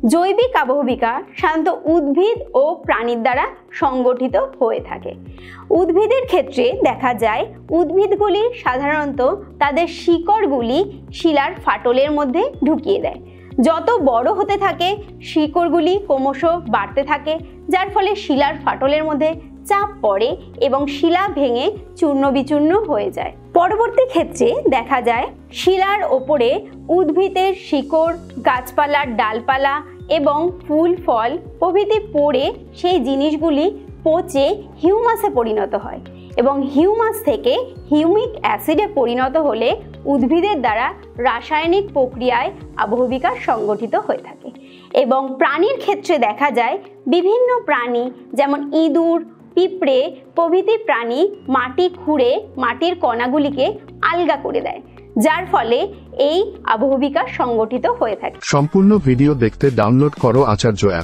জৈবিক আবহবিকা সাধারণত উদ্ভিদ ও প্রাণীর দ্বারা সংগঠিত হয়ে থাকে। উদ্ভিদের ক্ষেত্রে দেখা যায় উদ্ভিদগুলি সাধারণত তাদের শিকড়গুলি শিলার ফাটলের মধ্যে ঢুকিয়ে দেয়। যত বড় হতে থাকে শিকড়গুলি ক্রমশ বাড়তে থাকে, যার ফলে শিলার ফাটলের মধ্যে চাপ পড়ে এবং শিলা ভেঙে চূর্ণ বিচূর্ণ হয়ে যায়। পরবর্তী ক্ষেত্রে দেখা যায় শিলার ওপরে উদ্ভিদের শিকড়, গাছপালার ডালপালা এবং ফুল ফল প্রভৃতি পড়ে সেই জিনিসগুলি পচে হিউমাসে পরিণত হয় এবং হিউমাস থেকে হিউমিক অ্যাসিডে পরিণত হলে উদ্ভিদের দ্বারা রাসায়নিক প্রক্রিয়ায় আবহবিকা সংগঠিত হয়ে থাকে। এবং প্রাণীর ক্ষেত্রে দেখা যায় বিভিন্ন প্রাণী যেমন ইঁদুর, পিঁপড়ে প্রভৃতি প্রাণী মাটি খুঁড়ে মাটির কণাগুলিকে আলগা করে দেয়, যার ফলে এই আবহবিকা সংগঠিত হয়ে থাকে। সম্পূর্ণ ভিডিও দেখতে ডাউনলোড করো আচার্য অ্যাপ।